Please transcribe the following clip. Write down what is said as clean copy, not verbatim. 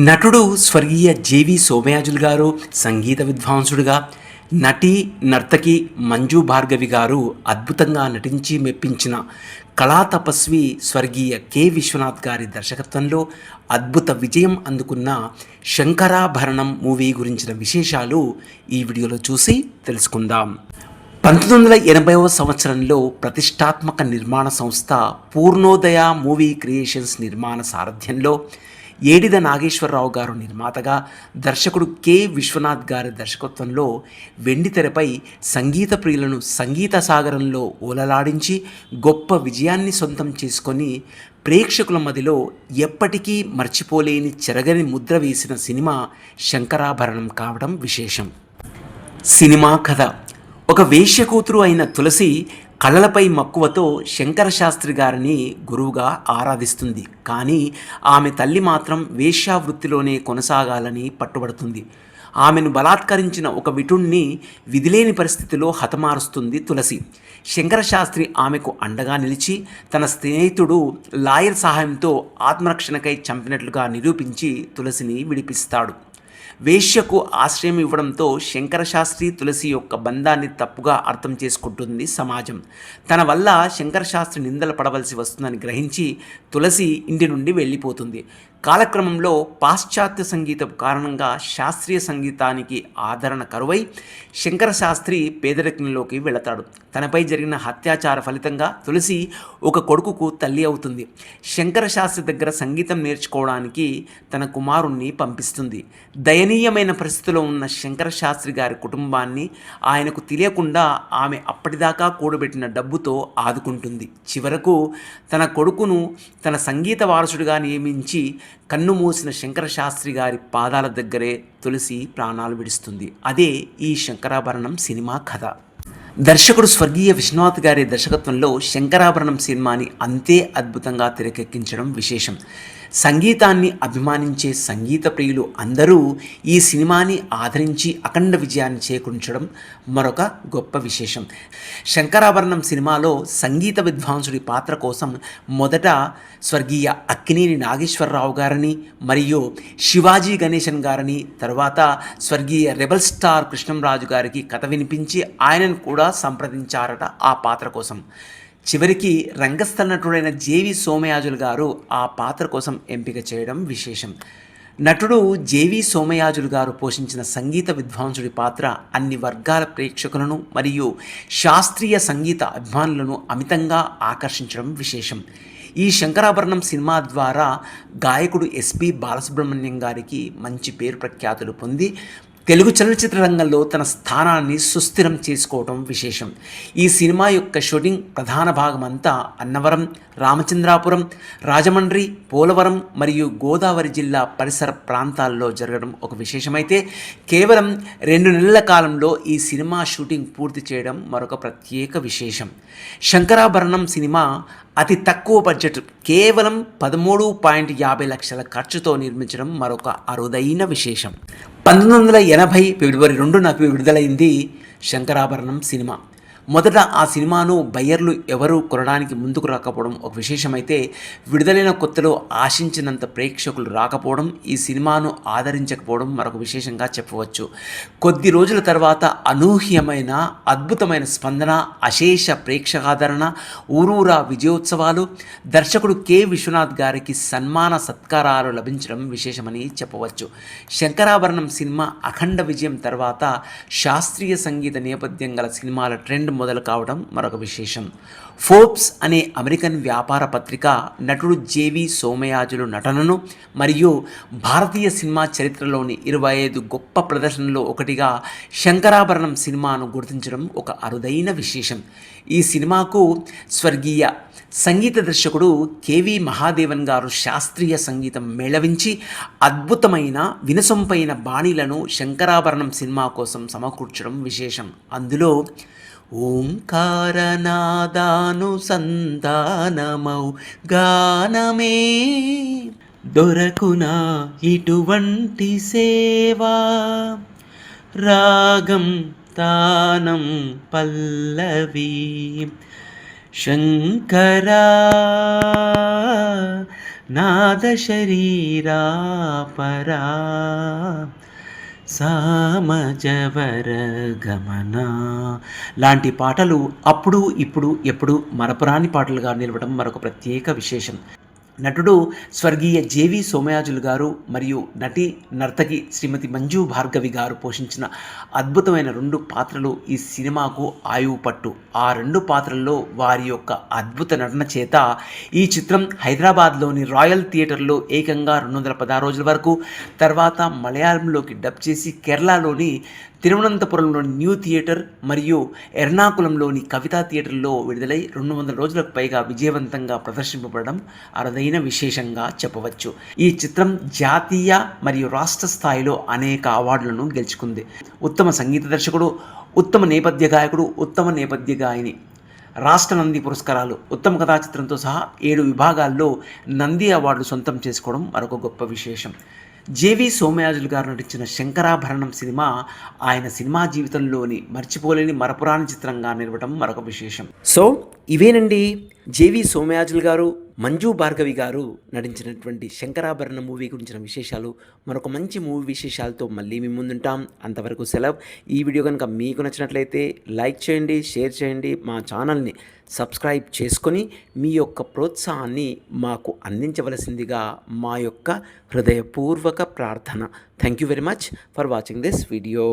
నటుడు స్వర్గీయ జేవి సోమయాజులు గారు సంగీత విద్వాంసుడిగా, నటి నర్తకి మంజు భార్గవి గారు అద్భుతంగా నటించి మెప్పించిన కళా తపస్వి స్వర్గీయ కె విశ్వనాథ్ గారి దర్శకత్వంలో అద్భుత విజయం అందుకున్న శంకరాభరణం మూవీ గురించిన విశేషాలు ఈ వీడియోలో చూసి తెలుసుకుందాం. 1980వ సంవత్సరంలో ప్రతిష్టాత్మక నిర్మాణ సంస్థ పూర్ణోదయ మూవీ క్రియేషన్స్ నిర్మాణ సారథ్యంలో ఏడిద నాగేశ్వరరావు గారు నిర్మాతగా, దర్శకుడు కె విశ్వనాథ్ గారి దర్శకత్వంలో వెండితెరపై సంగీత ప్రియులను సంగీత సాగరంలో ఓలలాడించి గొప్ప విజయాన్ని సొంతం చేసుకొని ప్రేక్షకుల మదిలో ఎప్పటికీ మర్చిపోలేని చెరగని ముద్ర వేసిన సినిమా శంకరాభరణం కావడం విశేషం. సినిమా కథ: ఒక వేశ్య కూతురు అయిన తులసి కళలపై మక్కువతో శంకర శాస్త్రి గారిని గురువుగా ఆరాధిస్తుంది. కానీ ఆమె తల్లి మాత్రం వేశ్యావృత్తిలోనే కొనసాగాలని పట్టుబడుతుంది. ఆమెను బలాత్కరించిన ఒక విటుణ్ణి విధిలేని పరిస్థితిలో హతమారుస్తుంది తులసి. శంకర శాస్త్రి ఆమెకు అండగా నిలిచి తన స్నేహితుడు లాయర్ సహాయంతో ఆత్మరక్షణకై చంపినట్లుగా నిరూపించి తులసిని విడిపిస్తాడు. వేశ్యకు ఆశ్రయం ఇవ్వడంతో శంకర శాస్త్రి తులసి యొక్క బంధాన్ని తప్పుగా అర్థం చేసుకుంటుంది సమాజం. తన వల్ల శంకర శాస్త్రి నిందలు పడవలసి వస్తుందని గ్రహించి తులసి ఇంటి నుండి వెళ్ళిపోతుంది. కాలక్రమంలో పాశ్చాత్య సంగీతం కారణంగా శాస్త్రీయ సంగీతానికి ఆదరణ కరువై శంకర శాస్త్రి పేదరికంలోకి వెళతాడు. తనపై జరిగిన అత్యాచార ఫలితంగా తులసి ఒక కొడుకుకు తల్లి అవుతుంది. శంకర శాస్త్రి దగ్గర సంగీతం నేర్చుకోవడానికి తన కుమారుణ్ణి పంపిస్తుంది. దయనీయమైన పరిస్థితిలో ఉన్న శంకర శాస్త్రి గారి కుటుంబాన్ని ఆయనకు తెలియకుండా ఆమె అప్పటిదాకా కూడబెట్టిన డబ్బుతో ఆదుకుంటుంది. చివరకు తన కొడుకును తన సంగీత వారసుడిగా నియమించి కన్ను మూసిన శంకర శాస్త్రి గారి పాదాల దగ్గరే తులసి ప్రాణాలు విడుస్తుంది. అదే ఈ శంకరాభరణం సినిమా కథ. దర్శకుడు స్వర్గీయ విశ్వనాథ్ గారి దర్శకత్వంలో శంకరాభరణం సినిమాని అంతే అద్భుతంగా తెరకెక్కించడం విశేషం. సంగీతాన్ని అభిమానించే సంగీత ప్రియులు అందరూ ఈ సినిమాని ఆదరించి అఖండ విజయాన్ని చేకూర్చడం మరొక గొప్ప విశేషం. శంకరాభరణం సినిమాలో సంగీత విద్వాంసుడి పాత్ర కోసం మొదట స్వర్గీయ అక్కినేని నాగేశ్వరరావు గారిని మరియు శివాజీ గణేశన్ గారిని, తర్వాత స్వర్గీయ రెబల్ స్టార్ కృష్ణంరాజు గారికి కథ వినిపించి ఆయనను కూడా సంప్రదించారట ఆ పాత్ర కోసం. చివరికి రంగస్థల నటుడైన జేవి సోమయాజులు గారు ఆ పాత్ర కోసం ఎంపిక చేయడం విశేషం. నటుడు జేవి సోమయాజులు గారు పోషించిన సంగీత విద్వాంసుడి పాత్ర అన్ని వర్గాల ప్రేక్షకులను మరియు శాస్త్రీయ సంగీత అభిమానులను అమితంగా ఆకర్షించడం విశేషం. ఈ శంకరాభరణం సినిమా ద్వారా గాయకుడు ఎస్పి బాలసుబ్రహ్మణ్యం గారికి మంచి పేరు ప్రఖ్యాతులు పొంది తెలుగు చలనచిత్ర రంగంలో తన స్థానాన్ని సుస్థిరం చేసుకోవడం విశేషం. ఈ సినిమా యొక్క షూటింగ్ ప్రధాన భాగం అంతా అన్నవరం, రామచంద్రాపురం, రాజమండ్రి, పోలవరం మరియు గోదావరి జిల్లా పరిసర ప్రాంతాల్లో జరగడం ఒక విశేషమైతే, కేవలం 2 నెలల కాలంలో ఈ సినిమా షూటింగ్ పూర్తి చేయడం మరొక ప్రత్యేక విశేషం. శంకరాభరణం సినిమా అతి తక్కువ బడ్జెట్ కేవలం 13.50 లక్షల ఖర్చుతో నిర్మించడం మరొక అరుదైన విశేషం. 1980 ఫిబ్రవరి 2న విడుదలైంది శంకరాభరణం సినిమా. మొదట ఆ సినిమాను బయ్యర్లు ఎవరూ కొనడానికి ముందుకు రాకపోవడం ఒక విశేషమైతే, విడుదలైన కొత్తలో ఆశించినంత ప్రేక్షకులు రాకపోవడం, ఈ సినిమాను ఆదరించకపోవడం మరొక విశేషంగా చెప్పవచ్చు. కొద్ది రోజుల తర్వాత అనూహ్యమైన అద్భుతమైన స్పందన, అశేష ప్రేక్షకాదరణ, ఊరూరా విజయోత్సవాలు, దర్శకుడు కె విశ్వనాథ్ గారికి సన్మాన సత్కారాలు లభించడం విశేషమని చెప్పవచ్చు. శంకరాభరణం సినిమా అఖండ విజయం తర్వాత శాస్త్రీయ సంగీత నేపథ్యం గల సినిమాల ట్రెండ్ మొదలు కావడం మరొక విశేషం. ఫోర్బ్స్ అనే అమెరికన్ వ్యాపార పత్రిక నటుడు జేవి సోమయాజులు నటనను మరియు భారతీయ సినిమా చరిత్రలోని 25 గొప్ప ప్రదర్శనలో ఒకటిగా శంకరాభరణం సినిమాను గుర్తించడం ఒక అరుదైన విశేషం. ఈ సినిమాకు స్వర్గీయ సంగీత దర్శకుడు కెవి మహాదేవన్ గారు శాస్త్రీయ సంగీతం మేళవించి అద్భుతమైన వినసొంపైన బాణీలను శంకరాభరణం సినిమా కోసం సమకూర్చడం విశేషం. అందులో ఓంకారనాదానుసంధానమౌ గానమే దొరకునా ఇటువంటి సేవా, రాగం తానం పల్లవి శంకరా నాద శరీరా పరా సామజవర గమన లాంటి పాటలు అప్పుడు ఇప్పుడు ఎప్పుడు మరపురాని పాటలుగా నిలవడం మరొక ప్రత్యేక విశేషం. నటుడు స్వర్గీయ జేవి సోమయాజులు గారు మరియు నటి నర్తకి శ్రీమతి మంజు భార్గవి గారు పోషించిన అద్భుతమైన 2 పాత్రలు ఈ సినిమాకు ఆయువు పట్టు. ఆ 2 పాత్రల్లో వారి యొక్క అద్భుత నటన చేత ఈ చిత్రం హైదరాబాద్లోని రాయల్ థియేటర్లో ఏకంగా 216 రోజుల వరకు, తర్వాత మలయాళంలోకి డబ్ చేసి కేరళలోని తిరువనంతపురంలోని న్యూ థియేటర్ మరియు ఎర్నాకులంలోని కవితా థియేటర్లో విడుదలై 200 రోజులకు పైగా విజయవంతంగా ప్రదర్శింపబడడం అరుదైన విశేషంగా చెప్పవచ్చు. ఈ చిత్రం జాతీయ మరియు రాష్ట్ర స్థాయిలో అనేక అవార్డులను గెలుచుకుంది. ఉత్తమ సంగీత దర్శకుడు, ఉత్తమ నేపథ్య గాయకుడు, ఉత్తమ నేపథ్య గాయని, రాష్ట్ర నంది పురస్కారాలు, ఉత్తమ కథా చిత్రంతో సహా 7 విభాగాల్లో నంది అవార్డులు సొంతం చేసుకోవడం మరొక గొప్ప విశేషం. జేవి సోమయాజులు గారు నటించిన శంకరాభరణం సినిమా ఆయన సినిమా జీవితంలోని మర్చిపోలేని మరపురాని చిత్రంగా నిలవడం మరొక విశేషం. సో ఇవేనండి జేవి సోమయాజులు గారు, మంజు భార్గవి గారు నటించినటువంటి శంకరాభరణం మూవీ గురించిన విశేషాలు. మరొక మంచి మూవీ విశేషాలతో మళ్ళీ మీ ముందుంటాం. అంతవరకు సెలవు. ఈ వీడియో కనుక మీకు నచ్చినట్లయితే లైక్ చేయండి, షేర్ చేయండి, మా ఛానల్ని సబ్స్క్రైబ్ చేసుకొని మీ యొక్క ప్రోత్సాహాన్ని మాకు అందించవలసిందిగా మా యొక్క హృదయపూర్వక ప్రార్థన. Thank you very much for watching this video.